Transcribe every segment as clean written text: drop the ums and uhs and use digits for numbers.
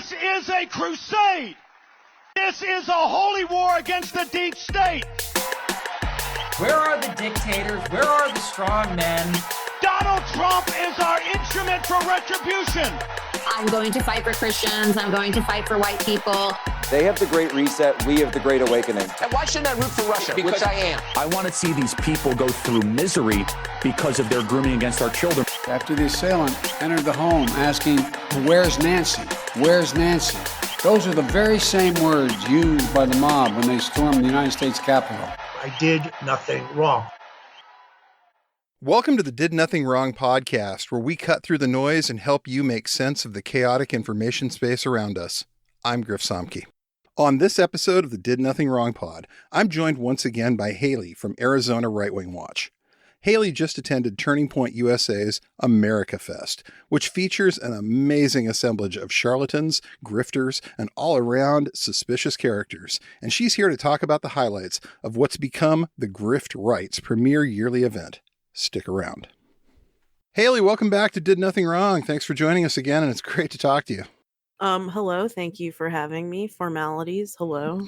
This is a crusade. This is a holy war against the deep state. Where are the dictators? Where are the strong men? Donald Trump is our instrument for retribution. I'm going to fight for Christians. I'm going to fight for white people. They have the Great Reset. We have the Great Awakening. And why shouldn't I root for Russia? Because I am. I want to see these people go through misery because of their grooming against our children. After the assailant entered the home asking, "Where's Nancy? Where's Nancy?" Those are the very same words used by the mob when they stormed the United States Capitol. I did nothing wrong. Welcome to the Did Nothing Wrong podcast, where we cut through the noise and help you make sense of the chaotic information space around us. I'm Griff Somke. On this episode of the Did Nothing Wrong pod, I'm joined once again by Haley from Arizona Right Wing Watch. Haley just attended Turning Point USA's AmericaFest, which features an amazing assemblage of charlatans, grifters, and all-around suspicious characters, and she's here to talk about the highlights of what's become the Grift Right's premier yearly event. Stick around. Haley, welcome back to Did Nothing Wrong. Thanks for joining us again, and it's great to talk to you. Hello. Thank you for having me. Formalities. Hello.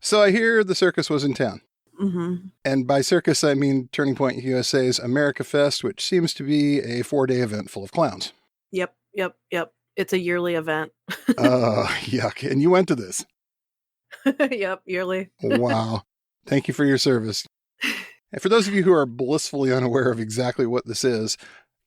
So I hear the circus was in town. Mm-hmm. And by circus, I mean Turning Point USA's AmericaFest, which seems to be a 4-day event full of clowns. Yep. It's a yearly event. Oh, yuck. And you went to this? Yep, yearly. Wow. Thank you for your service. And for those of you who are blissfully unaware of exactly what this is,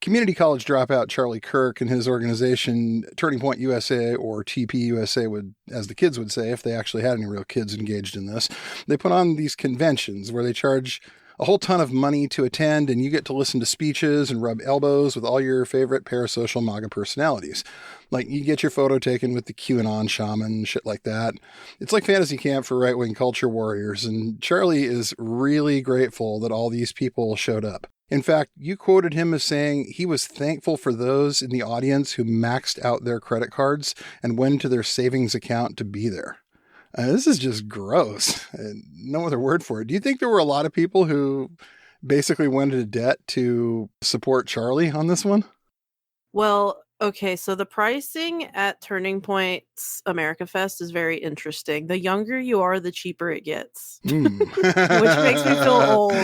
community college dropout Charlie Kirk and his organization, Turning Point USA, or TPUSA, would, as the kids would say, if they actually had any real kids engaged in this, they put on these conventions where they charge a whole ton of money to attend, and you get to listen to speeches and rub elbows with all your favorite parasocial MAGA personalities. Like, you get your photo taken with the QAnon shaman, shit like that. It's like fantasy camp for right-wing culture warriors, and Charlie is really grateful that all these people showed up. In fact, you quoted him as saying he was thankful for those in the audience who maxed out their credit cards and went to their savings account to be there. This is just gross. No other word for it. Do you think there were a lot of people who basically went into debt to support Charlie on this one? Well, okay, so the pricing at Turning Point's AmericaFest is very interesting. The younger you are, the cheaper it gets, which makes me feel old.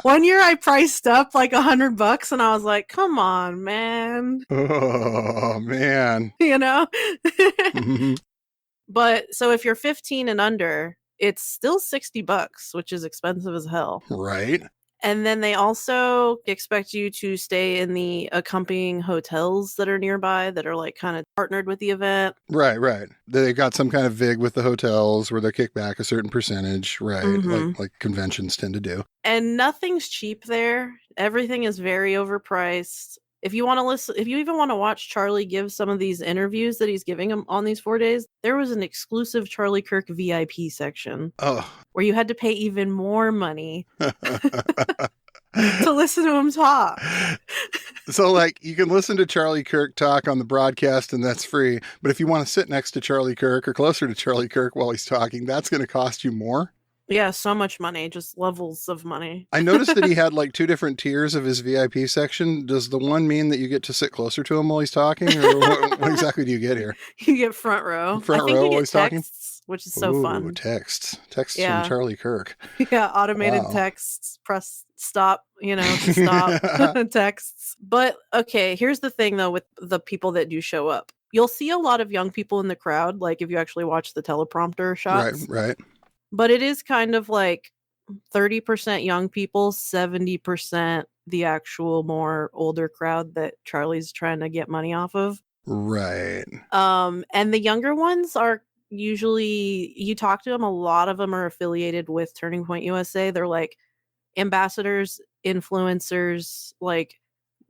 One year I priced up like $100 and I was like, come on, man. Oh, man. You know? Mm-hmm. But so if you're 15 and under, it's still $60, which is expensive as hell. Right. And then they also expect you to stay in the accompanying hotels that are nearby that are like kind of partnered with the event. Right. They got some kind of VIG with the hotels where they kick back a certain percentage, right? Mm-hmm. Like conventions tend to do. And nothing's cheap there. Everything is very overpriced. If you want to listen, if you even want to watch Charlie give some of these interviews that he's giving him on these 4 days, there was an exclusive Charlie Kirk VIP section where you had to pay even more money to listen to him talk. So, like, you can listen to Charlie Kirk talk on the broadcast and that's free. But if you want to sit next to Charlie Kirk or closer to Charlie Kirk while he's talking, that's going to cost you more. Yeah, so much money, just levels of money. I noticed that he had like 2 different tiers of his VIP section. Does the one mean that you get to sit closer to him while he's talking? Or what exactly do you get here? You get front row. Front row while he's talking? Which is so fun. Texts from Charlie Kirk. Yeah, automated texts, press stop, to stop texts. But okay, here's the thing though with the people that do show up. You'll see a lot of young people in the crowd, like if you actually watch the teleprompter shots. Right. But it is kind of like 30% young people, 70% the actual more older crowd that Charlie's trying to get money off of. Right. And the younger ones are usually, you talk to them, a lot of them are affiliated with Turning Point USA. They're like ambassadors, influencers, like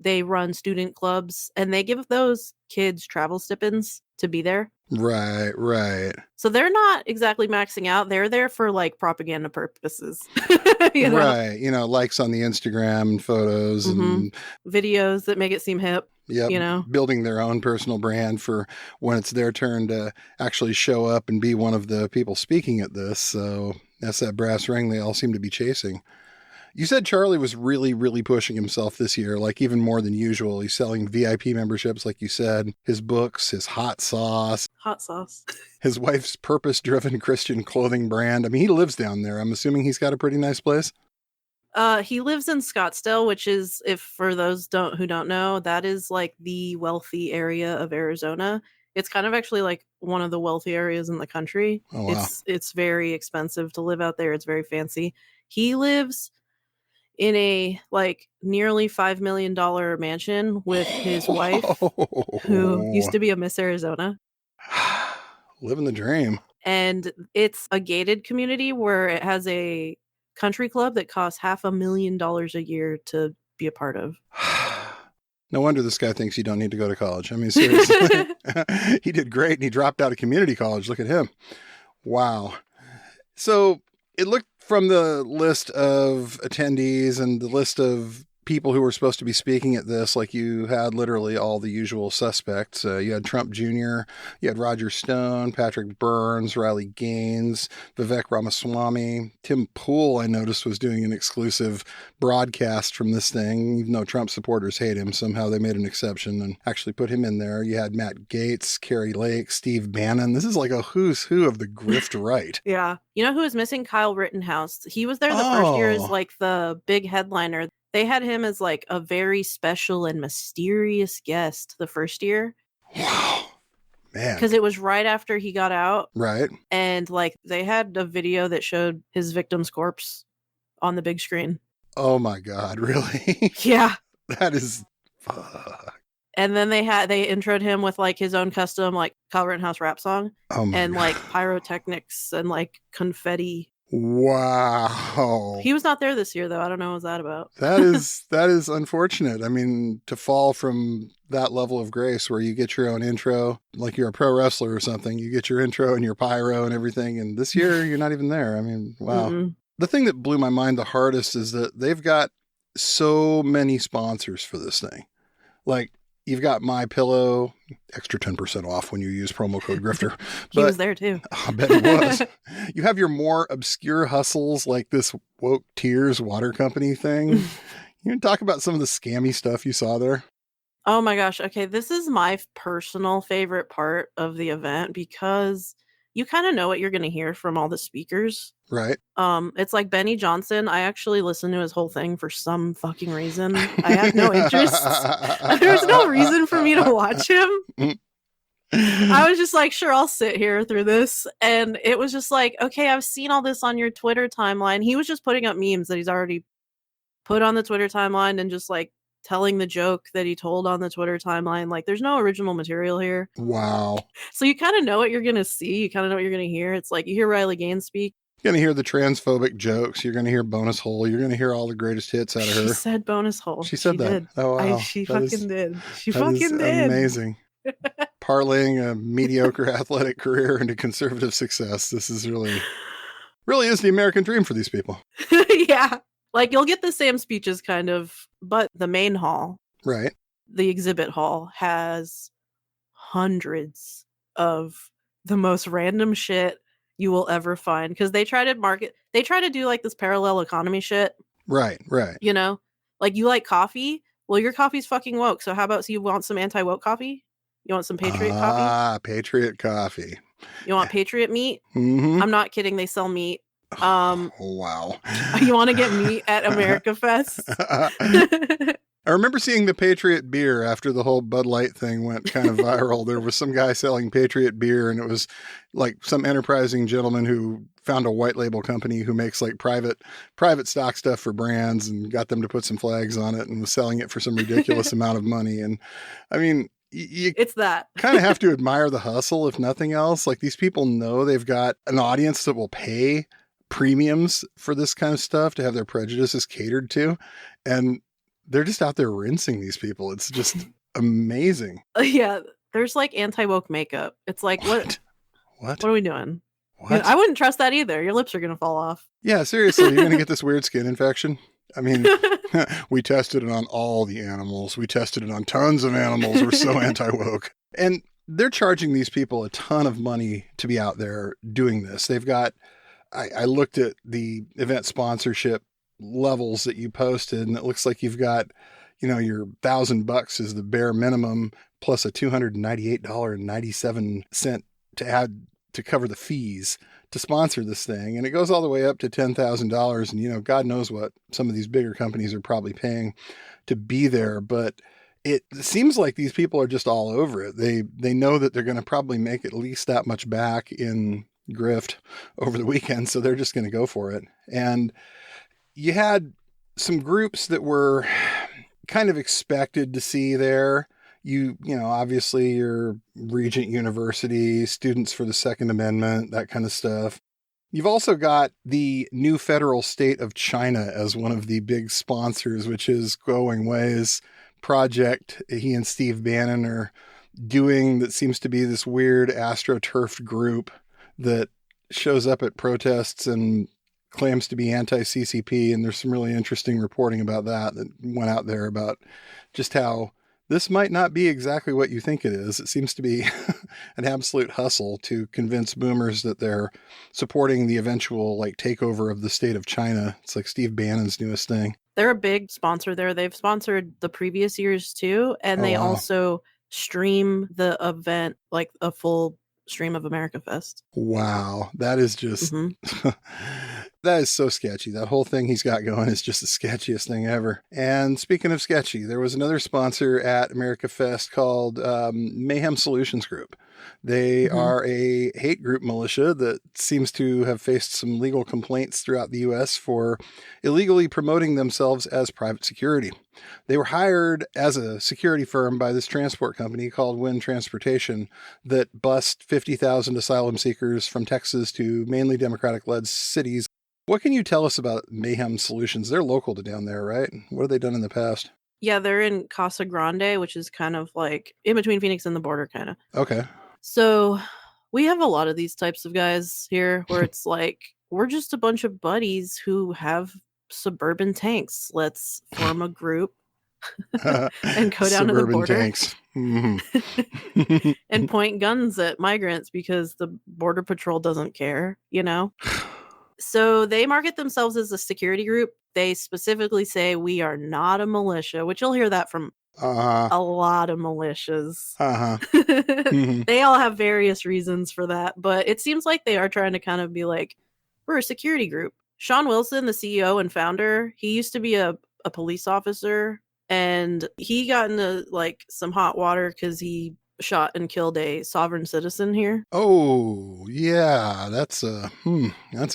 they run student clubs and they give those kids travel stipends to be there. Right. So they're not exactly maxing out. They're there for like propaganda purposes. Right. Likes on the Instagram and photos and videos that make it seem hip. Yep. Building their own personal brand for when it's their turn to actually show up and be one of the people speaking at this. So that's that brass ring they all seem to be chasing. You said Charlie was really, really pushing himself this year, like even more than usual. He's selling VIP memberships, like you said, his books, his hot sauce. Hot sauce. His wife's purpose-driven Christian clothing brand. I mean, he lives down there. I'm assuming he's got a pretty nice place. He lives in Scottsdale, which is, if for those who don't know, that is like the wealthy area of Arizona. It's kind of actually like one of the wealthy areas in the country. Oh, wow. It's very expensive to live out there. It's very fancy. He lives in a like nearly $5 million mansion with his wife, who used to be a Miss Arizona. Living the dream. And it's a gated community where it has a country club that costs $500,000 a year to be a part of. No wonder this guy thinks you don't need to go to college. I mean, seriously. He did great and he dropped out of community college. Look at him. Wow. So it looked from the list of attendees and the list of people who were supposed to be speaking at this, like you had literally all the usual suspects. You had Trump Jr., you had Roger Stone, Patrick Burns, Riley Gaines, Vivek Ramaswamy. Tim Pool, I noticed, was doing an exclusive broadcast from this thing. Even though Trump supporters hate him, somehow they made an exception and actually put him in there. You had Matt Gaetz, Carrie Lake, Steve Bannon. This is like a who's who of the grift right. Yeah. You know who was missing? Kyle Rittenhouse. He was there the first year as like the big headliner. They had him as like a very special and mysterious guest the first year. Wow. Man. Because it was right after he got out. Right. And like they had a video that showed his victim's corpse on the big screen. Oh my God, really? Yeah. That is fuck. And then they introed him with like his own custom like Kyle Rittenhouse rap song. Oh my and God. like pyrotechnics and like confetti. Wow. He was not there this year though. I don't know what was that about. That is unfortunate. I mean, to fall from that level of grace where you get your own intro, like you're a pro wrestler or something, you get your intro and your pyro and everything. And this year you're not even there. I mean, wow. Mm-mm. The thing that blew my mind the hardest is that they've got so many sponsors for this thing. Like, you've got My Pillow, extra 10% off when you use promo code Grifter. He was there too. I bet he was. You have your more obscure hustles like this Woke Tears water company thing. You can talk about some of the scammy stuff you saw there. Oh my gosh. Okay. This is my personal favorite part of the event because you kind of know what you're going to hear from all the speakers. Right. It's like Benny Johnson. I actually listened to his whole thing for some fucking reason. I had no interest. There's no reason for me to watch him. I was just like, sure, I'll sit here through this. And it was just like, okay, I've seen all this on your Twitter timeline. He was just putting up memes that he's already put on the Twitter timeline and just like telling the joke that he told on the Twitter timeline. Like, there's no original material here. Wow. So you kind of know what you're going to see. You kind of know what you're going to hear. It's like you hear Riley Gaines speak. You're going to hear the transphobic jokes. You're going to hear Bonus Hole. You're going to hear all the greatest hits out of her. She said Bonus Hole. She said that. Did. Oh, wow. She That fucking is- did. She that fucking is did. Amazing. Parlaying a mediocre athletic career into conservative success. This is really is the American dream for these people. Yeah. Like you'll get the same speeches kind of, but the main hall, Right. the exhibit hall has hundreds of the most random shit you will ever find because they try to do like this parallel economy shit. Right. Right. You know, like you like coffee. Well, your coffee's fucking woke. So how about you want some anti-woke coffee? You want some Patriot coffee? Ah, Patriot coffee. You want Patriot meat? Mm-hmm. I'm not kidding. They sell meat. Wow. You want to get meat at AmericaFest? I remember seeing the Patriot beer after the whole Bud Light thing went kind of viral. There was some guy selling Patriot beer, and it was like some enterprising gentleman who found a white label company who makes like private stock stuff for brands and got them to put some flags on it and was selling it for some ridiculous amount of money. And I mean, it's that kind of have to admire the hustle, if nothing else. Like these people know they've got an audience that will pay premiums for this kind of stuff to have their prejudices catered to. And they're just out there rinsing these people. It's just amazing. Yeah. There's like anti-woke makeup. It's like, what are we doing? What? I wouldn't trust that either. Your lips are going to fall off. Yeah, seriously. You're going to get this weird skin infection. I mean, we tested it on all the animals. We tested it on tons of animals. We're so anti-woke. And they're charging these people a ton of money to be out there doing this. They've got, I looked at the event sponsorship levels that you posted, and it looks like you've got, your $1,000 is the bare minimum plus a $298.97 to add to cover the fees to sponsor this thing. And it goes all the way up to $10,000. And, God knows what some of these bigger companies are probably paying to be there. But it seems like these people are just all over it. They know that they're going to probably make at least that much back in grift over the weekend. So they're just going to go for it. And you had some groups that were kind of expected to see there. Obviously your Regent University, Students for the Second Amendment, that kind of stuff. You've also got the new federal state of China as one of the big sponsors, which is Going Way's project he and Steve Bannon are doing that seems to be this weird astroturfed group that shows up at protests and claims to be anti-CCP. And there's some really interesting reporting about that went out there about just how this might not be exactly what you think it is. It seems to be an absolute hustle to convince boomers that they're supporting the eventual takeover of the state of China. It's like Steve Bannon's newest thing. They're a big sponsor there. They've sponsored the previous years too. And they also stream the event, like a full stream of AmericaFest. Wow. That is just, that is so sketchy. That whole thing he's got going is just the sketchiest thing ever. And speaking of sketchy, there was another sponsor at AmericaFest called Mayhem Solutions Group. They are a hate group militia that seems to have faced some legal complaints throughout the U.S. for illegally promoting themselves as private security. They were hired as a security firm by this transport company called Wind Transportation that bussed 50,000 asylum seekers from Texas to mainly Democratic-led cities. What can you tell us about Mayhem Solutions? They're local to down there, right? What have they done in the past? Yeah, they're in Casa Grande, which is kind of like in between Phoenix and the border, kind of. Okay. So we have a lot of these types of guys here where it's like, we're just a bunch of buddies who have suburban tanks. Let's form a group and go down to the border. Tanks. And point guns at migrants because the Border Patrol doesn't care, So they market themselves as a security group. They specifically say we are not a militia, which you'll hear that from a lot of militias. They all have various reasons for that, but it seems like they are trying to kind of be like, we're a security group. Sean Wilson, the CEO and founder, he used to be a police officer, and he got into some hot water because he shot and killed a sovereign citizen here. Oh, yeah, that's a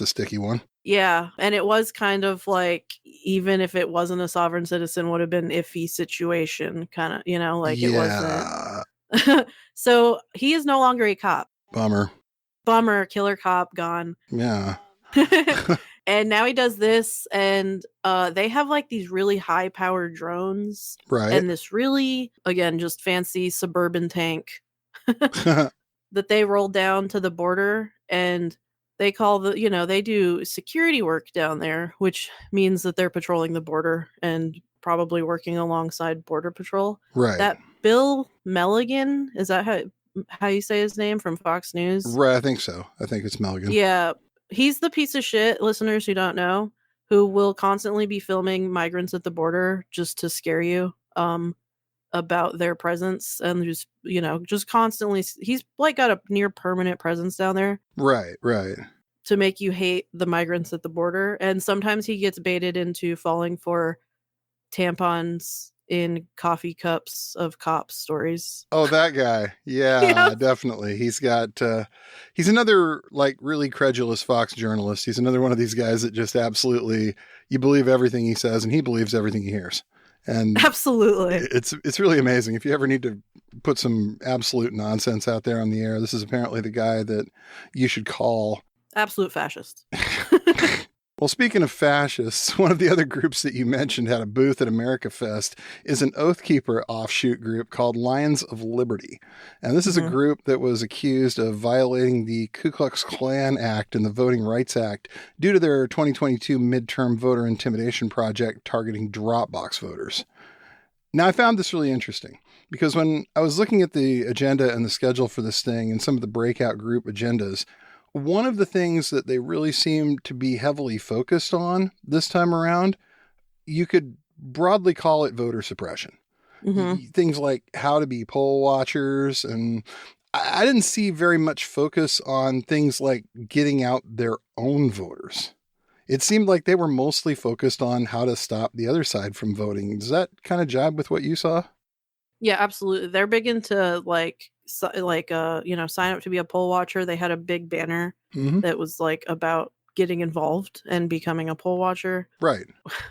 sticky one. Yeah, and it was kind of like, even if it wasn't a sovereign citizen, would have been iffy situation, kind of, it wasn't. So he is no longer a cop. Bummer, killer cop gone. Yeah. And now he does this, and they have these really high-powered drones. Right. And this really, again, just fancy suburban tank that they rolled down to the border, and they call they do security work down there, which means that they're patrolling the border and probably working alongside Border Patrol. Right. That Bill Melligan, is that how you say his name, from Fox News? Right, I think so. I think it's Melligan. Yeah. He's the piece of shit, listeners who don't know, who will constantly be filming migrants at the border just to scare you about their presence, and just constantly, he's got a near permanent presence down there. Right. To make you hate the migrants at the border. And sometimes he gets baited into falling for tampons in coffee cups of cops stories. Oh, that guy. Yeah, definitely. He's got, he's another really credulous Fox journalist. He's another one of these guys that just absolutely, you believe everything he says and he believes everything he hears. And absolutely. It's really amazing. If you ever need to put some absolute nonsense out there on the air, this is apparently the guy that you should call. Absolute fascist. Well, speaking of fascists, one of the other groups that you mentioned had a booth at AmericaFest is an Oathkeeper offshoot group called Lions of Liberty. And this is a group that was accused of violating the Ku Klux Klan Act and the Voting Rights Act due to their 2022 midterm voter intimidation project targeting Dropbox voters. Now, I found this really interesting because when I was looking at the agenda and the schedule for this thing and some of the breakout group agendas, One of the things that they really seem to be heavily focused on this time around, you could broadly call it voter suppression. Things like how to be poll watchers. And I didn't see very much focus on things like getting out their own voters. It seemed like they were mostly focused on how to stop the other side from voting. Does that kind of jibe with what you saw? Yeah, absolutely. They're big into sign up to be a poll watcher. They had a big banner that was like about getting involved and becoming a poll watcher. Right.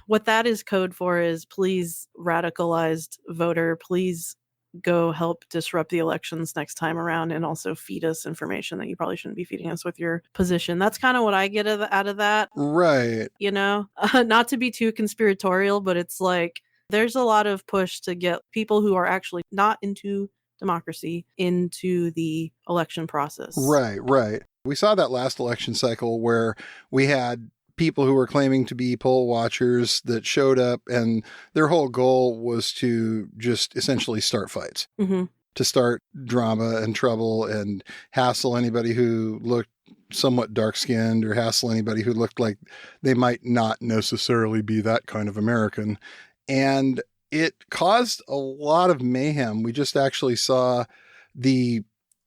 What that is code for is, please, radicalized voter, please go help disrupt the elections next time around, and also feed us information that you probably shouldn't be feeding us with your position. That's kind of what I get out of that. Right. Not to be too conspiratorial, but it's like there's a lot of push to get people who are actually not into democracy into the election process. Right. We saw that last election cycle where we had people who were claiming to be poll watchers that showed up, and their whole goal was to just essentially start fights, to start drama and trouble and hassle anybody who looked somewhat dark-skinned, or hassle anybody who looked like they might not necessarily be that kind of American. And it caused a lot of mayhem. We just actually saw the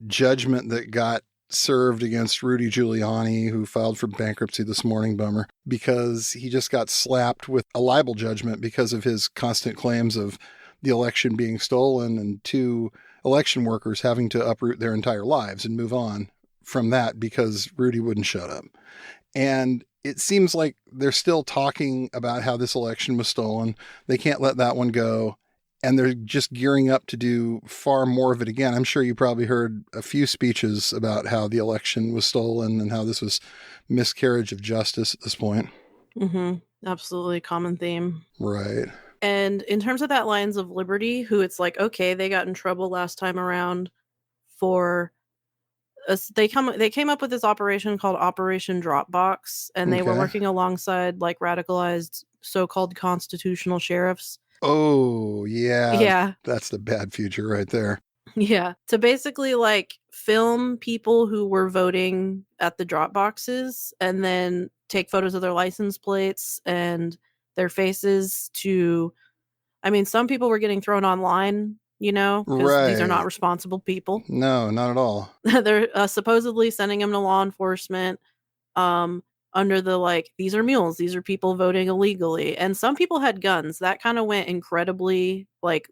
judgment that got served against Rudy Giuliani, who filed for bankruptcy this morning, bummer, because he just got slapped with a libel judgment because of his constant claims of the election being stolen, and 2 election workers having to uproot their entire lives and move on from that because Rudy wouldn't shut up. And it seems like they're still talking about how this election was stolen. They can't let that one go. And they're just gearing up to do far more of it again. I'm sure you probably heard a few speeches about how the election was stolen and how this was miscarriage of justice at this point. Absolutely. Common theme. Right. And in terms of that Lions of Liberty, who it's like, okay, they got in trouble last time around for they came up with this operation called Operation Dropbox, and they were working alongside like radicalized so-called constitutional sheriffs. Oh, yeah. Yeah. That's the bad future right there. Yeah. To basically like film people who were voting at the drop boxes and then take photos of their license plates and their faces some people were getting thrown online, because these are not responsible people. No, not at all. They're supposedly sending them to law enforcement. Under the these are mules, these are people voting illegally, and some people had guns. That kind of went incredibly like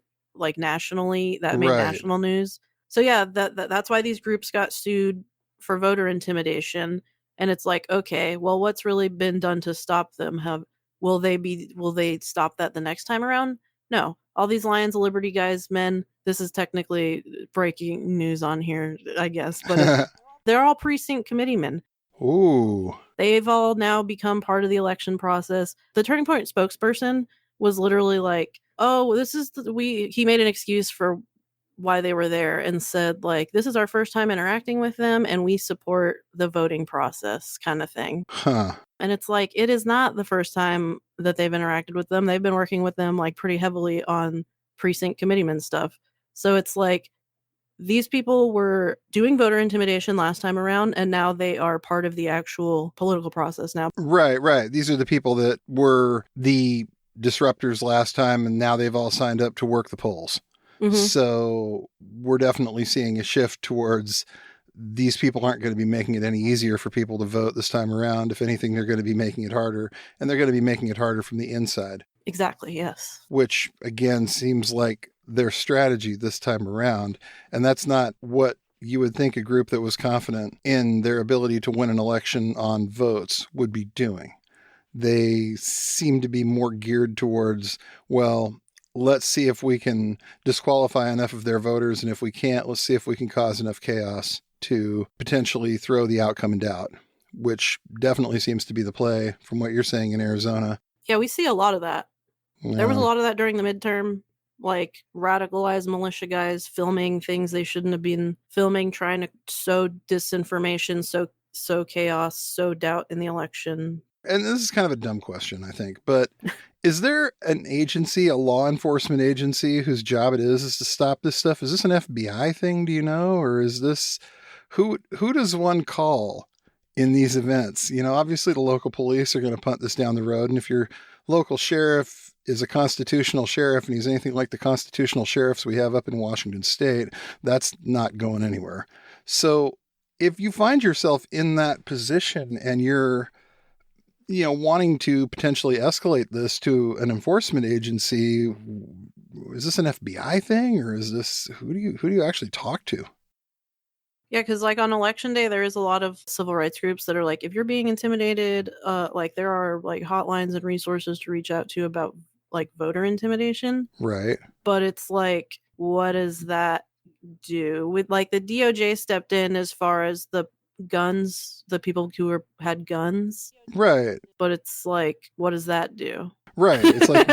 nationally. That made national news. So yeah, that's why these groups got sued for voter intimidation. And it's like, okay, well, what's really been done to stop them? Will they stop that the next time around? No. All these Lions of Liberty guys, men, this is technically breaking news on here, I guess, but they're all precinct committeemen. Ooh. They've all now become part of the election process. The Turning Point spokesperson was literally like, oh, he made an excuse for why they were there and said, like, this is our first time interacting with them and we support the voting process kind of thing. Huh. And it's like, it is not the first time that they've interacted with them. They've been working with them like pretty heavily on precinct committeeman stuff. So it's like, these people were doing voter intimidation last time around, and now they are part of the actual political process now. Right. These are the people that were the disruptors last time, and now they've all signed up to work the polls. So we're definitely seeing a shift towards these people aren't going to be making it any easier for people to vote this time around. If anything, they're going to be making it harder, and they're going to be making it harder from the inside. Exactly, yes. Which, again, seems like their strategy this time around. And that's not what you would think a group that was confident in their ability to win an election on votes would be doing. They seem to be more geared towards, well, let's see if we can disqualify enough of their voters. And if we can't, let's see if we can cause enough chaos to potentially throw the outcome in doubt, which definitely seems to be the play from what you're saying in Arizona. Yeah, we see a lot of that. Yeah. There was a lot of that during the midterm, like radicalized militia guys filming things they shouldn't have been filming, trying to sow disinformation, sow chaos, sow doubt in the election. And this is kind of a dumb question, I think, but is there an agency, a law enforcement agency whose job it is to stop this stuff? Is this an FBI thing, do you know? Or is this, who does one call in these events. Obviously the local police are going to punt this down the road. And if your local sheriff is a constitutional sheriff and he's anything like the constitutional sheriffs we have up in Washington State, that's not going anywhere. So if you find yourself in that position and you're, wanting to potentially escalate this to an enforcement agency, is this an FBI thing, or is this, who do you actually talk to? Yeah, because like on election day, there is a lot of civil rights groups that are like, if you're being intimidated, like there are like hotlines and resources to reach out to about like voter intimidation. Right. But it's like, what does that do? With like the DOJ stepped in as far as the guns, the people who had guns. Right. But it's like, what does that do? Right. It's like,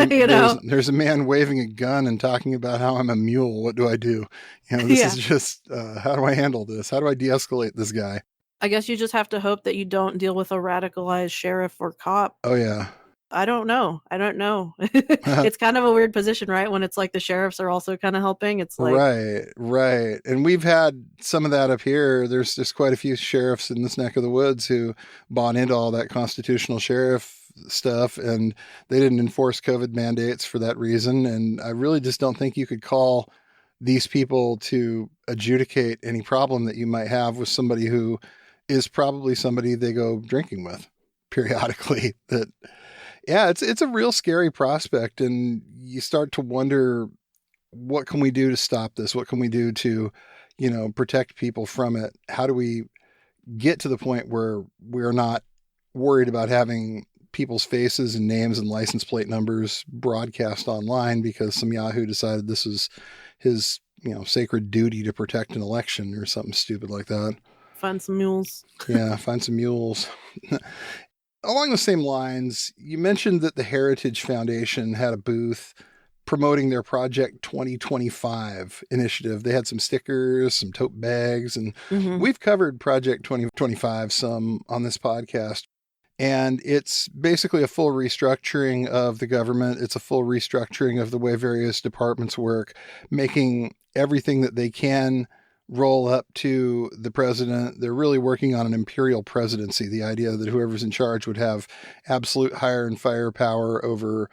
there's a man waving a gun and talking about how I'm a mule. What do I do? This is just, how do I handle this? How do I de-escalate this guy? I guess you just have to hope that you don't deal with a radicalized sheriff or cop. Oh, yeah. I don't know. It's kind of a weird position, right? When it's like the sheriffs are also kind of helping. It's like, right. And we've had some of that up here. There's just quite a few sheriffs in this neck of the woods who bought into all that constitutional sheriff stuff, and they didn't enforce COVID mandates for that reason. And I really just don't think you could call these people to adjudicate any problem that you might have with somebody who is probably somebody they go drinking with periodically. It's a real scary prospect, and you start to wonder, what can we do to stop this? What can we do to, protect people from it? How do we get to the point where we're not worried about having people's faces and names and license plate numbers broadcast online because some Yahoo decided this is his, sacred duty to protect an election or something stupid like that. Find some mules. Yeah, find some mules. Along the same lines, you mentioned that the Heritage Foundation had a booth promoting their Project 2025 initiative. They had some stickers, some tote bags, and we've covered Project 2025 some on this podcast. And it's basically a full restructuring of the government. It's a full restructuring of the way various departments work, making everything that they can roll up to the president. They're really working on an imperial presidency, the idea that whoever's in charge would have absolute hire and fire power over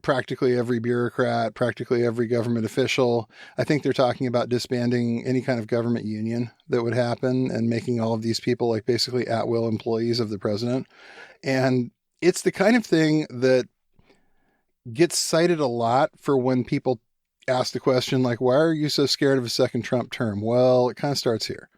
practically every bureaucrat, practically every government official. I think they're talking about disbanding any kind of government union that would happen and making all of these people like basically at-will employees of the president. And it's the kind of thing that gets cited a lot for when people ask the question, like, why are you so scared of a second Trump term? Well, it kind of starts here,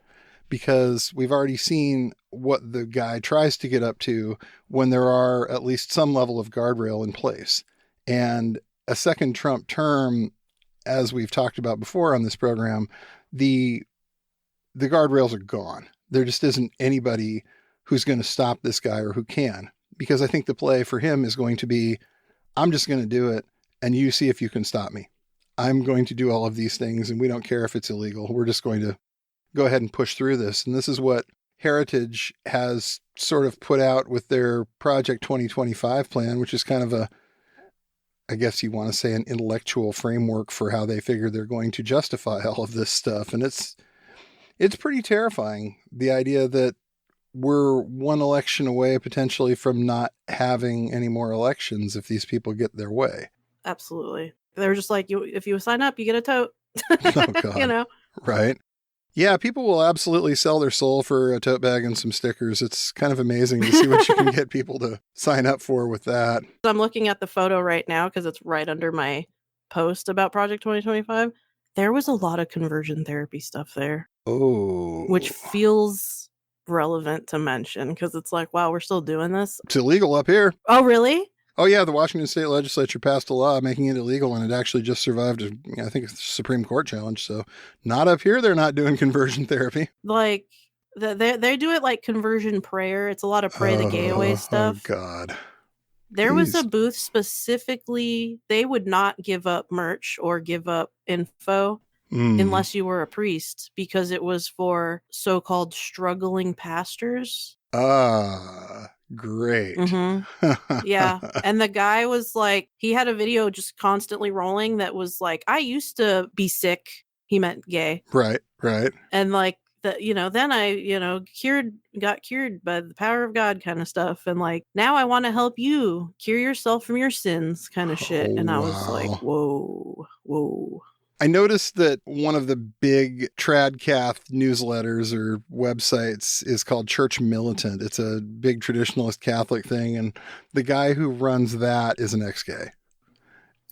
because we've already seen what the guy tries to get up to when there are at least some level of guardrail in place. And a second Trump term, as we've talked about before on this program, the guardrails are gone. There just isn't anybody who's going to stop this guy or who can, because I think the play for him is going to be, I'm just going to do it and you see if you can stop me. I'm going to do all of these things and we don't care if it's illegal. We're just going to go ahead and push through this. And this is what Heritage has sort of put out with their Project 2025 plan, which is kind of a, I guess you want to say, an intellectual framework for how they figure they're going to justify all of this stuff. And it's pretty terrifying, the idea that we're one election away potentially from not having any more elections if these people get their way. Absolutely. They're just like, if you sign up, you get a tote. Oh, God. Right. Yeah, people will absolutely sell their soul for a tote bag and some stickers. It's kind of amazing to see what you can get people to sign up for with that. I'm looking at the photo right now because it's right under my post about Project 2025. There was a lot of conversion therapy stuff there. Oh. Which feels relevant to mention because it's like, wow, we're still doing this. It's illegal up here. Oh, really? Oh, yeah. The Washington State Legislature passed a law making it illegal, and it actually just survived, I think, a Supreme Court challenge. So not up here. They're not doing conversion therapy. Like, they do it like conversion prayer. It's a lot of pray the gay away stuff. Oh, God. There was a booth specifically. They would not give up merch or give up info unless you were a priest, because it was for so-called struggling pastors. Great. Yeah. And the guy was like, he had a video just constantly rolling that was like, I used to be sick. He meant gay. Right. And like then I, got cured by the power of God kind of stuff. And like, now I want to help you cure yourself from your sins kind of shit. And I was like, whoa. I noticed that one of the big Tradcath newsletters or websites is called Church Militant. It's a big traditionalist Catholic thing. And the guy who runs that is an ex-gay.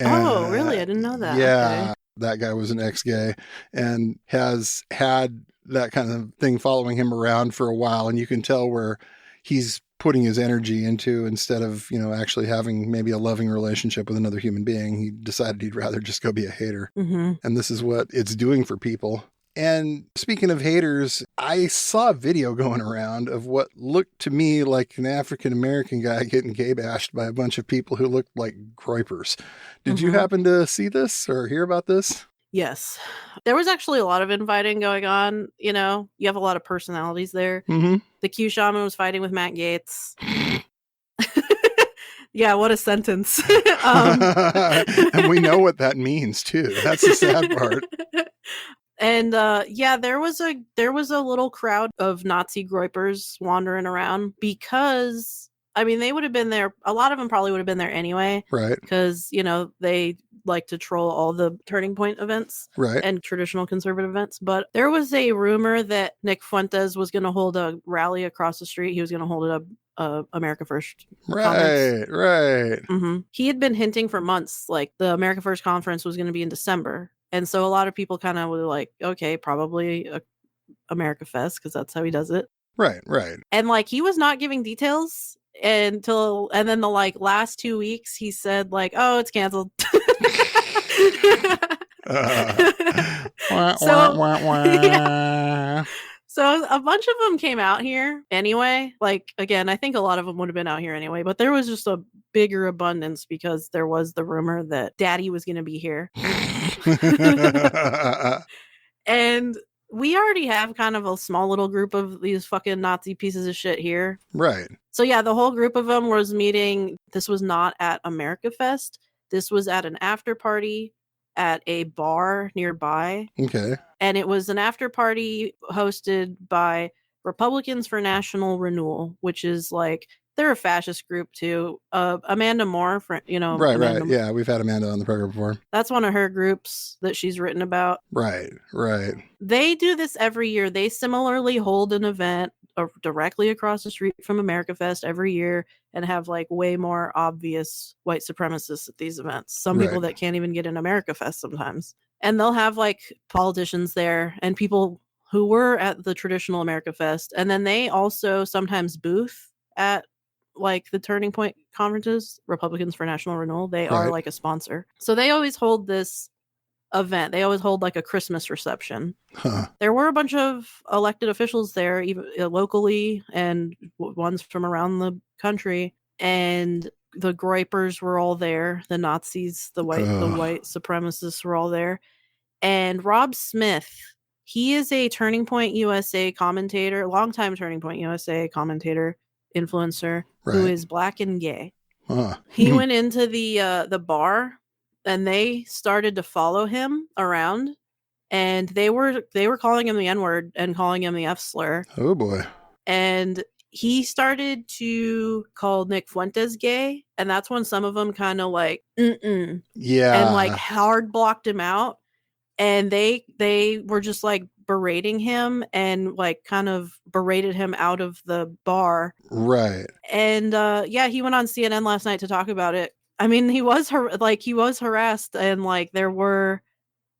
Oh, really? I didn't know that. Yeah. Okay. That guy was an ex-gay and has had that kind of thing following him around for a while. And you can tell where he's putting his energy into, instead of, actually having maybe a loving relationship with another human being, he decided he'd rather just go be a hater. Mm-hmm. And this is what it's doing for people. And speaking of haters, I saw a video going around of what looked to me like an African-American guy getting gay bashed by a bunch of people who looked like groypers. Did you happen to see this or hear about this? Yes. There was actually a lot of infighting going on. You have a lot of personalities there. Mm-hmm. The Q Shaman was fighting with Matt Gaetz. Yeah, what a sentence. And we know what that means too. That's the sad part. And there was a little crowd of Nazi groypers wandering around because, they would have been there. A lot of them probably would have been there anyway. Right. Because, they like to troll all the Turning Point events. Right. And traditional conservative events. But there was a rumor that Nick Fuentes was going to hold a rally across the street. He was going to hold it up. America First conference. Right. Mm-hmm. He had been hinting for months, like the America First conference was going to be in December. And so a lot of people kind of were like, okay, probably AmericaFest, because that's how he does it. Right. And like, he was not giving details and then the like last 2 weeks, he said like, oh, it's canceled. Yeah. So a bunch of them came out here anyway. Like, again, I think a lot of them would have been out here anyway, but there was just a bigger abundance because there was the rumor that Daddy was going to be here. And we already have kind of a small little group of these fucking Nazi pieces of shit here. Right. So yeah, the whole group of them was meeting. This was not at AmericaFest. This was at an after party at a bar nearby. Okay. And it was an after party hosted by Republicans for National Renewal, which is like, they're a fascist group too. Amanda Moore, Right. Yeah, we've had Amanda on the program before. That's one of her groups that she's written about. Right. They do this every year. They similarly hold an event directly across the street from AmericaFest every year and have like way more obvious white supremacists at these events. Some people that can't even get in AmericaFest sometimes. And they'll have like politicians there and people who were at the traditional AmericaFest. And then they also sometimes booth at like the Turning Point conferences, Republicans for National Renewal. They are like a sponsor. So they always hold this event. They always hold like a Christmas reception. Huh. There were a bunch of elected officials there, even locally, and ones from around the country. And the groypers were all there. The Nazis, the white supremacists were all there. And Rob Smith, he is a Turning Point USA commentator, longtime Turning Point USA commentator, influencer, who is black and gay. He went into the bar and they started to follow him around, and they were calling him the N-word and calling him the F slur. Oh boy. And he started to call Nick Fuentes gay, and that's when some of them kind of like yeah, and like hard blocked him out. And they were just like berating him and like kind of berated him out of the bar. Right. And he went on CNN last night to talk about it. I mean, he was harassed, and like there were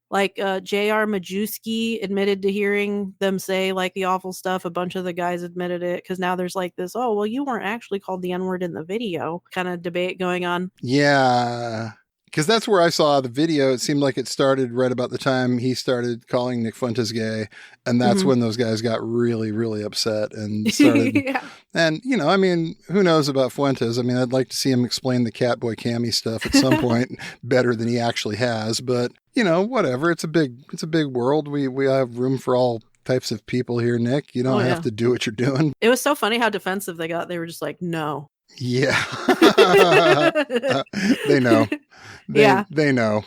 like J.R. Majewski admitted to hearing them say like the awful stuff. A bunch of the guys admitted it, because now there's like this, oh, well, you weren't actually called the N-word in the video kind of debate going on. Yeah. Because that's where I saw the video. It seemed like it started right about the time he started calling Nick Fuentes gay. And that's when those guys got really, really upset and started. And, I mean, who knows about Fuentes? I mean, I'd like to see him explain the Catboy Cammy stuff at some point better than he actually has. But, whatever. It's a big world. We have room for all types of people here, Nick. You don't have to do what you're doing. It was so funny how defensive they got. They were just like, no. Yeah. They know. They know.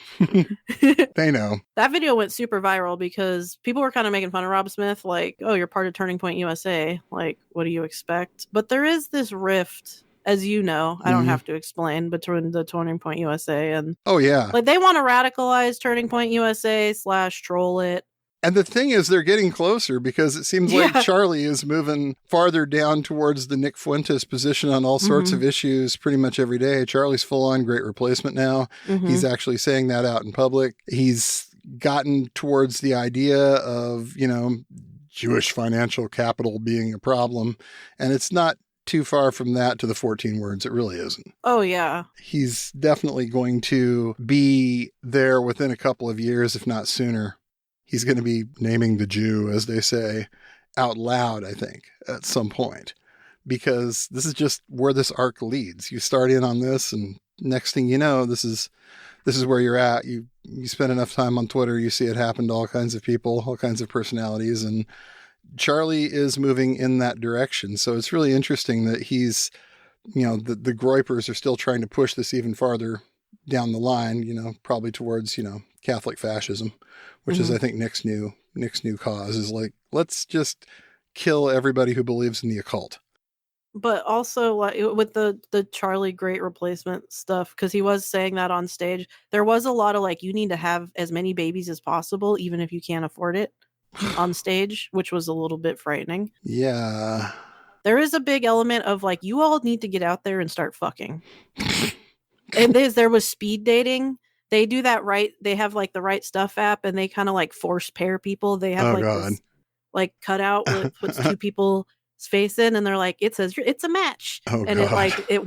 They know. That video went super viral because people were kind of making fun of Rob Smith, like, oh, you're part of Turning Point USA. Like, what do you expect? But there is this rift, as you know, I don't have to explain, between the Turning Point USA and... Oh, yeah. Like, they want to radicalize Turning Point USA / troll it. And the thing is, they're getting closer because it seems like Charlie is moving farther down towards the Nick Fuentes position on all sorts of issues pretty much every day. Charlie's full on great replacement now. He's actually saying that out in public. He's gotten towards the idea of, Jewish financial capital being a problem. And it's not too far from that to the 14 words. It really isn't. Oh, yeah. He's definitely going to be there within a couple of years, if not sooner. He's going to be naming the Jew, as they say, out loud, I think, at some point, because this is just where this arc leads. You start in on this, and next thing you know, this is where you're at. You spend enough time on Twitter, you see it happen to all kinds of people, all kinds of personalities, and Charlie is moving in that direction. So it's really interesting that he's, the Groypers are still trying to push this even farther down the line, probably towards, Catholic fascism, which is, I think, Nick's new cause is like, let's just kill everybody who believes in the occult. But also, like, with the Charlie Great Replacement stuff, because he was saying that on stage, there was a lot of like, you need to have as many babies as possible, even if you can't afford it, on stage, which was a little bit frightening. Yeah. There is a big element of like, you all need to get out there and start fucking. And there was speed dating. They do that right. They have like the Right Stuff app, and they kind of like force pair people. They have this like cutout that puts two people's face in, and they're like, it says it's a match. And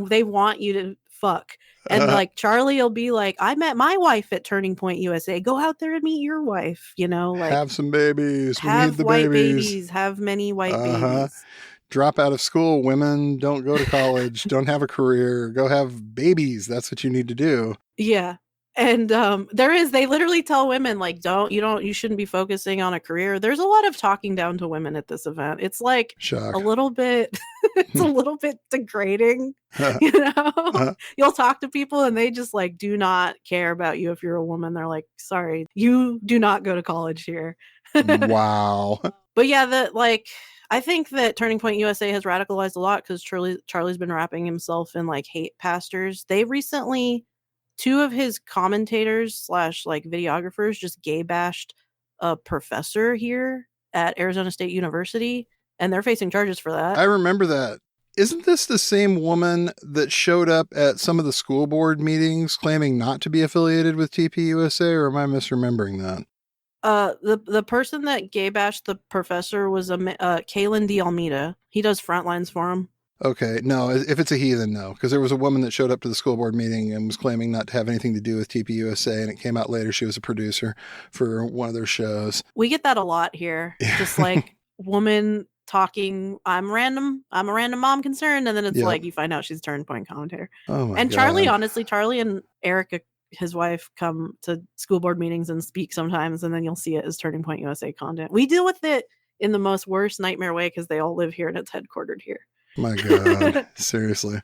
they want you to fuck. And like Charlie will be like, I met my wife at Turning Point USA. Go out there and meet your wife. Like, have some babies. Have we need the white babies. Have many white babies. Drop out of school, women. Don't go to college. Don't have a career. Go have babies. That's what you need to do. Yeah. And they literally tell women like, you shouldn't be focusing on a career. There's a lot of talking down to women at this event. It's like Shock. a little bit, it's a little bit degrading. You'll talk to people and they just like do not care about you if you're a woman. They're like, sorry, you do not go to college here. Wow. But yeah, I think that Turning Point USA has radicalized a lot because Charlie's been wrapping himself in like hate pastors. They recently, two of his commentators / like videographers just gay bashed a professor here at Arizona State University, and they're facing charges for that. I remember that. Isn't this the same woman that showed up at some of the school board meetings claiming not to be affiliated with TPUSA, or am I misremembering that? The person that gay bashed the professor was Kalen D. Almeida. He does Frontlines for him. Okay, no, if it's a he, then no, because there was a woman that showed up to the school board meeting and was claiming not to have anything to do with TPUSA, and it came out later she was a producer for one of their shows. We get that a lot here, just like woman talking, I'm a random mom concerned, and then it's like you find out she's a Turning Point commentator. Oh my and God. Charlie and Erica, his wife, come to school board meetings and speak sometimes, and then you'll see it as Turning Point USA content. We deal with it in the most worst nightmare way because they all live here and it's headquartered here. My God, seriously.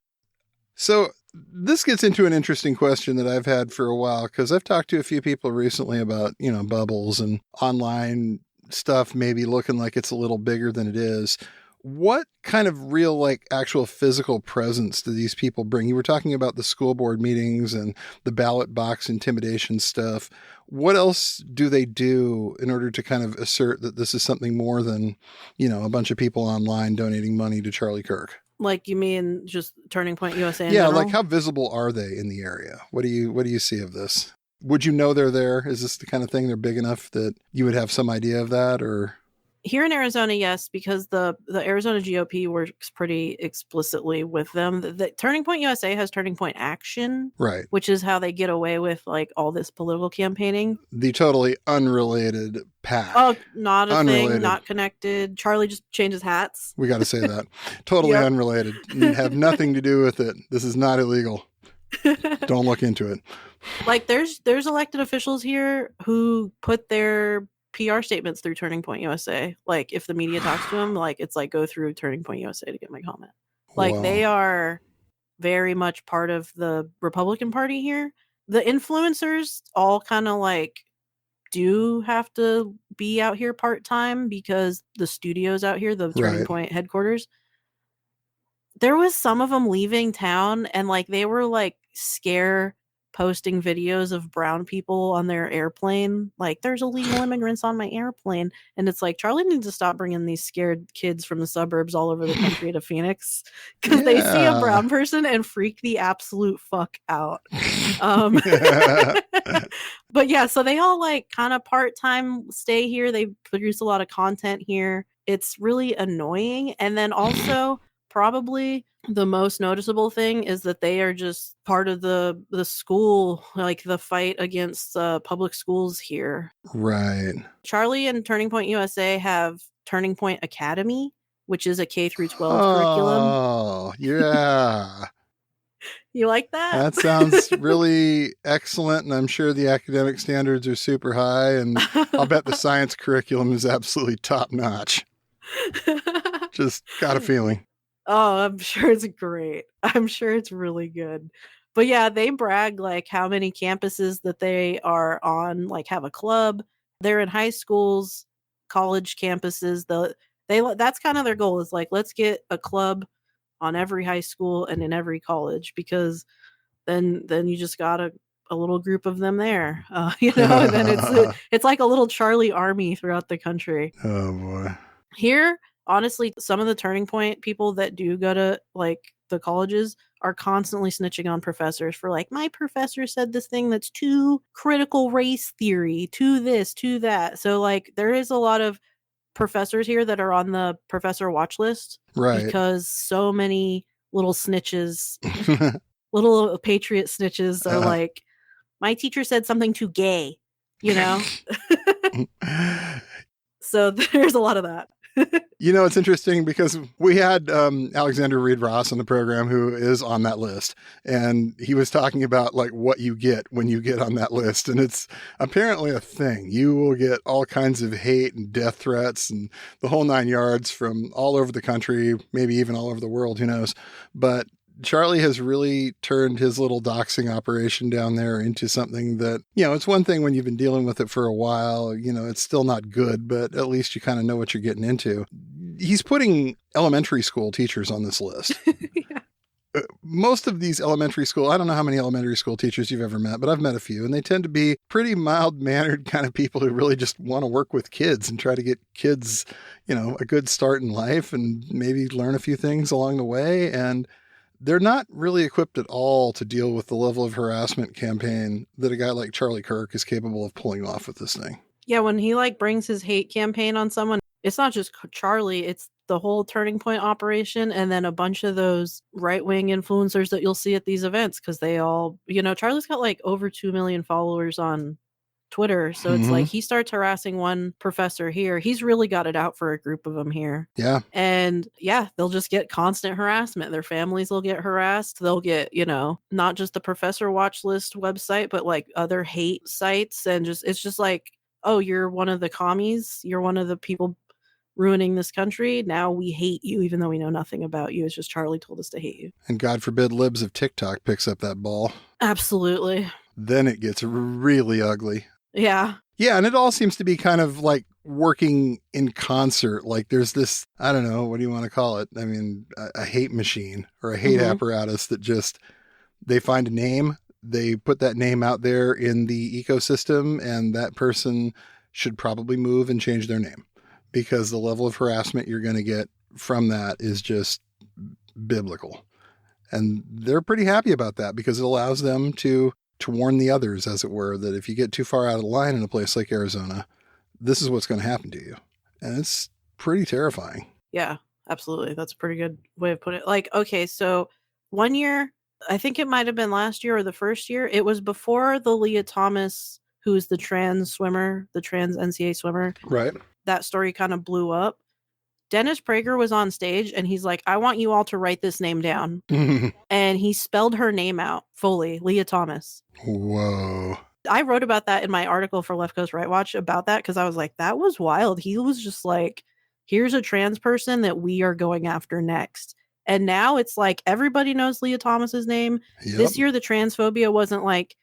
So this gets into an interesting question that I've had for a while, because I've talked to a few people recently about, bubbles and online stuff maybe looking like it's a little bigger than it is. What kind of real, like, actual physical presence do these people bring? You were talking about the school board meetings and the ballot box intimidation stuff. What else do they do in order to kind of assert that this is something more than, a bunch of people online donating money to Charlie Kirk? Like, you mean just Turning Point USA in Yeah, general? like how visible are they in the area? What do you see of this? Would you know they're there? Is this the kind of thing they're big enough that you would have some idea of that, or? Here in Arizona, yes, because the Arizona GOP works pretty explicitly with them. The Turning Point USA has Turning Point Action, right? Which is how they get away with like all this political campaigning. The totally unrelated PAC. Oh, not a thing, not connected. Charlie just changes hats. We got to say that. Totally unrelated. Have nothing to do with it. This is not illegal. Don't look into it. Like there's elected officials here who put their PR statements through Turning Point USA. Like if the media talks to them, like it's like go through Turning Point USA to get my comment. Like they are very much part of the Republican Party here. The influencers all kind of like do have to be out here part-time because the studios out here, the Turning Point headquarters, there was some of them leaving town and like they were like posting videos of brown people on their airplane. Like, there's illegal immigrants on my airplane. And it's like, Charlie needs to stop bringing these scared kids from the suburbs all over the country to Phoenix because they see a brown person and freak the absolute fuck out. But yeah, so they all like kind of part-time stay here. They produce a lot of content here. It's really annoying. And then also probably the most noticeable thing is that they are just part of the school, like the fight against public schools here. Right. Charlie and Turning Point USA have Turning Point Academy, which is a K through 12 curriculum. Oh, yeah. You like that? That sounds really excellent, and I'm sure the academic standards are super high, and I'll bet the science curriculum is absolutely top-notch. Just got a feeling. Oh, I'm sure it's great. I'm sure it's really good. But yeah, they brag like how many campuses that they are on, like have a club. They're in high schools, college campuses. That's kind of their goal is like, let's get a club on every high school and in every college, because then you just got a little group of them there, and then it's like a little Charlie army throughout the country. Oh boy. Here, honestly, some of the Turning Point people that do go to like the colleges are constantly snitching on professors for like, my professor said this thing that's too critical race theory, to this, to that. So like there is a lot of professors here that are on the professor watch list, right? Because so many little snitches, little patriot snitches are like, my teacher said something too gay, So there's a lot of that. It's interesting because we had Alexander Reed Ross on the program, who is on that list, and he was talking about like what you get when you get on that list, and it's apparently a thing. You will get all kinds of hate and death threats and the whole 9 yards from all over the country, maybe even all over the world, who knows. But Charlie has really turned his little doxing operation down there into something that, it's one thing when you've been dealing with it for a while, it's still not good, but at least you kind of know what you're getting into. He's putting elementary school teachers on this list. Yeah. Most of these elementary school, I don't know how many elementary school teachers you've ever met, but I've met a few, and they tend to be pretty mild-mannered kind of people who really just want to work with kids and try to get kids, a good start in life and maybe learn a few things along the way. And they're not really equipped at all to deal with the level of harassment campaign that a guy like Charlie Kirk is capable of pulling off with this thing. Yeah, when he like brings his hate campaign on someone, it's not just Charlie, it's the whole Turning Point operation, and then a bunch of those right-wing influencers that you'll see at these events, because they all, Charlie's got like over 2 million followers on Twitter. So it's like he starts harassing one professor here. He's really got it out for a group of them here. Yeah. And yeah, they'll just get constant harassment. Their families will get harassed. They'll get, not just the professor watch list website, but like other hate sites. And it's just like, oh, you're one of the commies. You're one of the people ruining this country. Now we hate you, even though we know nothing about you. It's just Charlie told us to hate you. And God forbid libs of TikTok picks up that ball. Absolutely. Then it gets really ugly. Yeah. Yeah, and it all seems to be kind of like working in concert. Like there's this, I don't know, what do you want to call it? I mean, a hate machine or a hate apparatus that just, they find a name, they put that name out there in the ecosystem, and that person should probably move and change their name, because the level of harassment you're going to get from that is just biblical. And they're pretty happy about that because it allows them to warn the others, as it were, that if you get too far out of line in a place like Arizona, this is what's going to happen to you. And it's pretty terrifying. Yeah, absolutely. That's a pretty good way of putting it. Like, okay, so one year, I think it might have been last year or the first year, it was before the Leah Thomas, who's the trans swimmer, the trans NCAA swimmer. Right. That story kind of blew up. Dennis Prager was on stage and he's like, I want you all to write this name down. And he spelled her name out fully, Leah Thomas. Whoa. I wrote about that in my article for Left Coast Right Watch about that, because I was like, that was wild. He was just like, here's a trans person that we are going after next. And now it's like everybody knows Leah Thomas's name. Yep. This year, the transphobia wasn't like,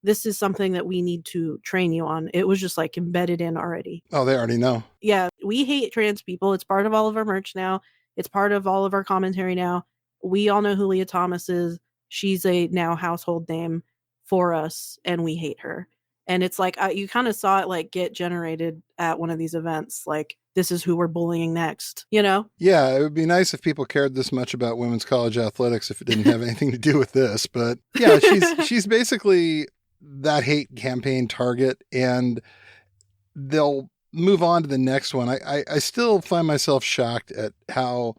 this is something that we need to train you on. It was just like embedded in already. Oh, they already know. Yeah, we hate trans people. It's part of all of our merch now. It's part of all of our commentary now. We all know who Leah Thomas is. She's a now household name for us, and we hate her. And it's like, you kind of saw it like get generated at one of these events. Like, this is who we're bullying next, you know? Yeah, it would be nice if people cared this much about women's college athletics if it didn't have anything to do with this. But yeah, she's basically that hate campaign target, and they'll move on to the next one. I still find myself shocked at how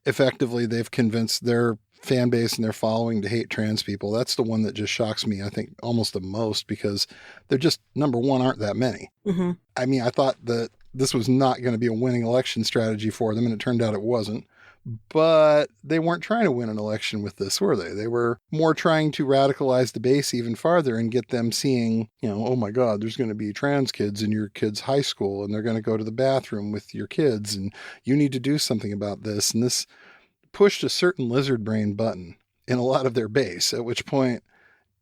effectively they've convinced their fan base and their following to hate trans people. That's the one that just shocks me, I think, almost the most, because they're just, number one, aren't that many. Mm-hmm. I mean, I thought that this was not going to be a winning election strategy for them, and it turned out it wasn't. But they weren't trying to win an election with this, were they? They were more trying to radicalize the base even farther and get them seeing, oh my God, there's going to be trans kids in your kid's high school, and they're going to go to the bathroom with your kids, and you need to do something about this. And this pushed a certain lizard brain button in a lot of their base, at which point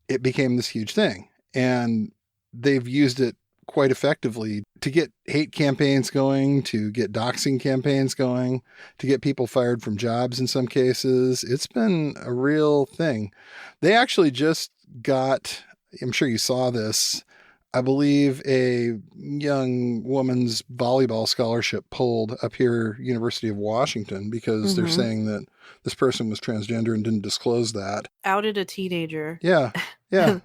it became this huge thing. And they've used it quite effectively to get hate campaigns going, to get doxing campaigns going, to get people fired from jobs in some cases. It's been a real thing. They actually just got, I'm sure you saw this, I believe a young woman's volleyball scholarship pulled up here, University of Washington, because they're saying that this person was transgender and didn't disclose that. Outed a teenager. Yeah. Yeah.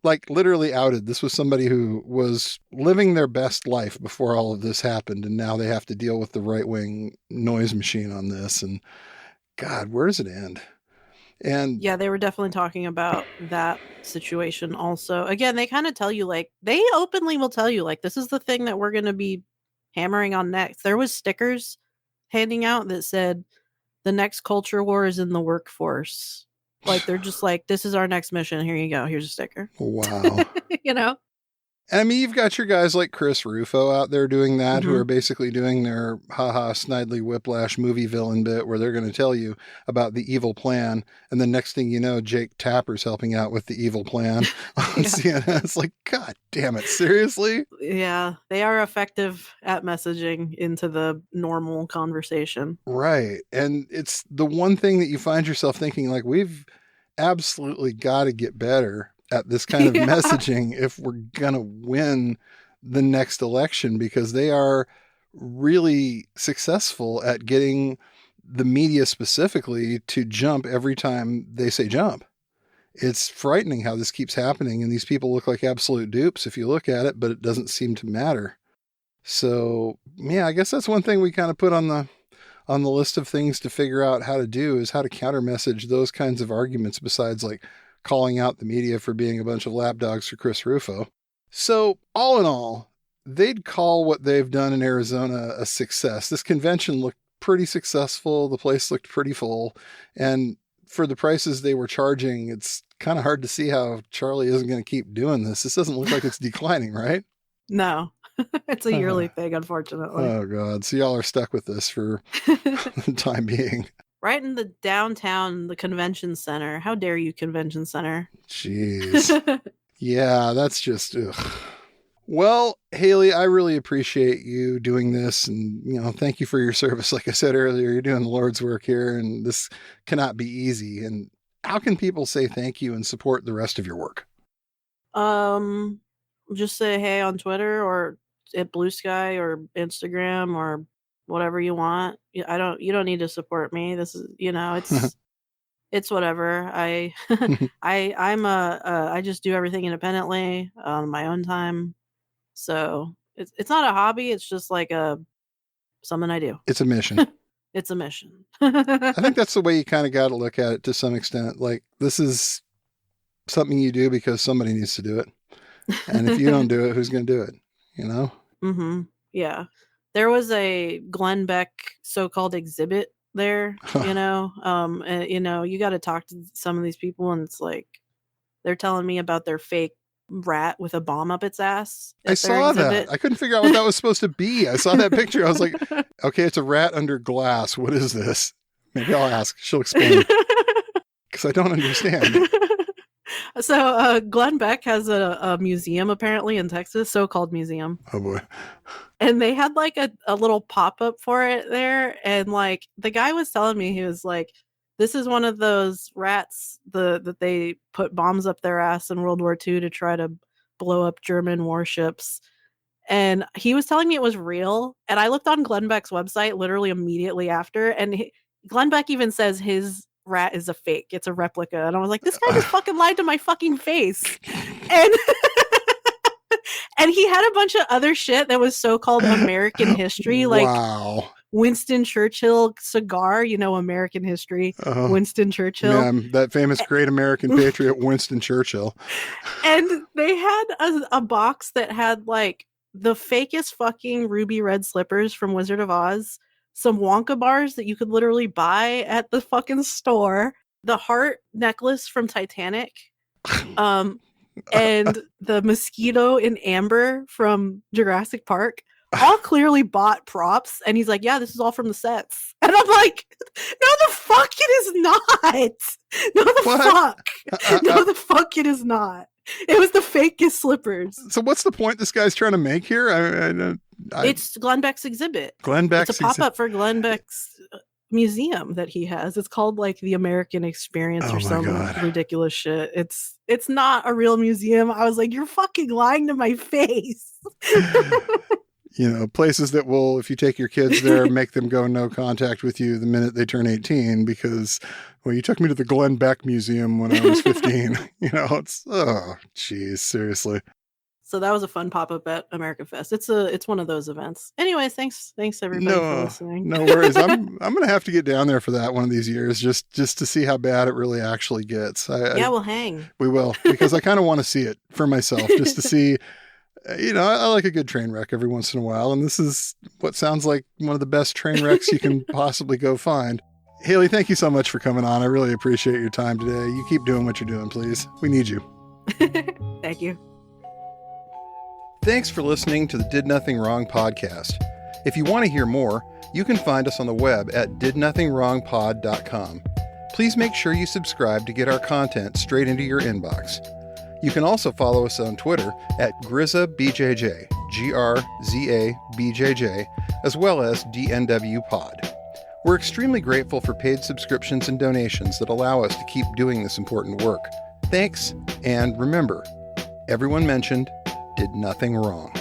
Like literally outed. This was somebody who was living their best life before all of this happened. And now they have to deal with the right-wing noise machine on this. And God, where does it end? And yeah, they were definitely talking about that situation also. Again, they kind of tell you, like, they openly will tell you, like, this is the thing that we're going to be hammering on next. There was stickers handing out that said, the next culture war is in the workforce. Like, they're just like, this is our next mission. Here you go. Here's a sticker. Wow. You know? I mean, you've got your guys like Chris Rufo out there doing that, who are basically doing their haha Snidely Whiplash movie villain bit where they're going to tell you about the evil plan. And then next thing you know, Jake Tapper's helping out with the evil plan on CNN. It's like, God damn it. Seriously? Yeah, they are effective at messaging into the normal conversation. Right. And it's the one thing that you find yourself thinking, like, we've absolutely got to get better at this kind of messaging if we're going to win the next election, because they are really successful at getting the media specifically to jump every time they say jump. It's frightening how this keeps happening, and these people look like absolute dupes if you look at it, but it doesn't seem to matter. So, yeah, I guess that's one thing we kind of put on the list of things to figure out how to do, is how to counter message those kinds of arguments, besides like calling out the media for being a bunch of lapdogs for Chris Rufo. So all in all, they'd call what they've done in Arizona a success. This convention looked pretty successful. The place looked pretty full. And for the prices they were charging, it's kind of hard to see how Charlie isn't going to keep doing this. This doesn't look like it's declining, right? No, it's a yearly thing, unfortunately. Oh, God. So y'all are stuck with this for the time being. Right in the downtown, the convention center. How dare you, convention center? Jeez. Yeah, that's just, ugh. Well, Haley, I really appreciate you doing this, and, thank you for your service. Like I said earlier, you're doing the Lord's work here, and this cannot be easy. And how can people say thank you and support the rest of your work? Just say hey on Twitter or at Blue Sky or Instagram or whatever you want. You don't need to support me. This is, it's whatever. I just do everything independently on my own time. So it's not a hobby. It's just like something I do. It's a mission. It's a mission. I think that's the way you kind of got to look at it to some extent. Like, this is something you do because somebody needs to do it. And if you don't do it, who's going to do it? Mm-hmm. Yeah. There was a Glenn Beck so-called exhibit there, you got to talk to some of these people, and it's like, they're telling me about their fake rat with a bomb up its ass. I saw that. I couldn't figure out what that was supposed to be. I saw that picture. I was like, okay, it's a rat under glass. What is this? Maybe I'll ask. She'll explain. Because I don't understand. So Glenn Beck has a museum apparently in Texas, so-called museum. Oh boy. And they had like a little pop-up for it there. And like the guy was telling me, he was like, this is one of those rats that they put bombs up their ass in World War II to try to blow up German warships. And he was telling me it was real. And I looked on Glenn Beck's website literally immediately after. And Glenn Beck even says his rat is a fake. It's a replica. And I was like, this guy just fucking lied to my fucking face. And and he had a bunch of other shit that was so-called American history. Like wow. Winston Churchill cigar, American history. Winston Churchill. Yeah, that famous great American patriot, Winston Churchill. And they had a box that had like the fakest fucking ruby red slippers from Wizard of Oz, some Wonka bars that you could literally buy at the fucking store, the heart necklace from Titanic, and the mosquito in amber from Jurassic Park. All clearly bought props, and he's like, yeah, this is all from the sets. And I'm like, no the fuck it is not. No the fuck. No the fuck it is not. It was the fakest slippers. So what's the point this guy's trying to make here? It's Glenn Beck's exhibit. Glenn Beck's It's a pop-up for Glenn Beck's museum that he has. It's called like the American Experience or some ridiculous shit. It's not a real museum. I was like, you're fucking lying to my face. Places that will, if you take your kids there, make them go no contact with you the minute they turn 18 because, well, you took me to the Glenn Beck Museum when I was 15. It's, oh, geez, seriously. So that was a fun pop-up at AmericaFest. It's one of those events. Anyways, thanks everybody for listening. No worries. I'm going to have to get down there for that one of these years just to see how bad it really actually gets. We'll hang. We will, because I kind of want to see it for myself just to see. I like a good train wreck every once in a while, and this is what sounds like one of the best train wrecks you can possibly go find. Haley, thank you so much for coming on. I really appreciate your time today. You keep doing what you're doing, please. We need you. Thank you. Thanks for listening to the Did Nothing Wrong podcast. If you want to hear more, you can find us on the web at didnothingwrongpod.com. Please make sure you subscribe to get our content straight into your inbox. You can also follow us on Twitter at GrizaBJJ, GRZABJJ, as well as DNWPod. We're extremely grateful for paid subscriptions and donations that allow us to keep doing this important work. Thanks, and remember, everyone mentioned did nothing wrong.